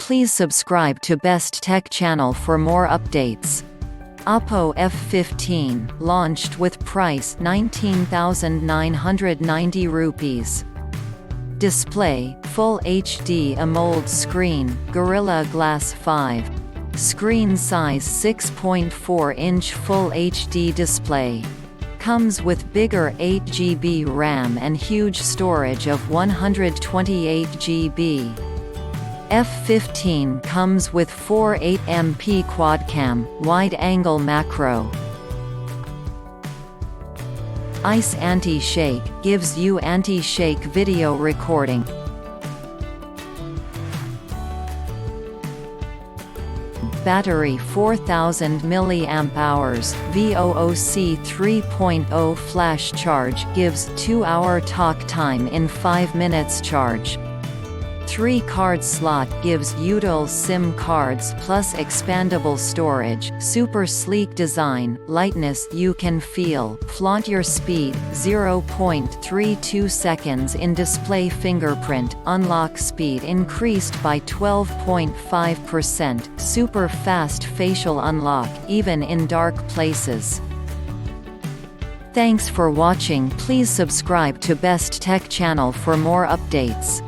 Please subscribe to Best Tech channel for more updates. OPPO F15, launched with price 19,990 rupees. Display, Full HD AMOLED screen, Gorilla Glass 5. Screen size 6.4-inch Full HD display. Comes with bigger 8GB RAM and huge storage of 128GB. F15 comes with 48MP quad-cam, wide-angle macro. Ice Anti-Shake, gives you anti-shake video recording. Battery 4000 mAh, VOOC 3.0 flash charge gives 2-hour talk time in 5 minutes charge. 3-card slot gives UDL SIM cards plus expandable storage. Super sleek design, lightness you can feel. Flaunt your speed, 0.32 seconds in display fingerprint. Unlock speed increased by 12.5%. Super fast facial unlock, even in dark places. Thanks for watching. Please subscribe to Best Tech channel for more updates.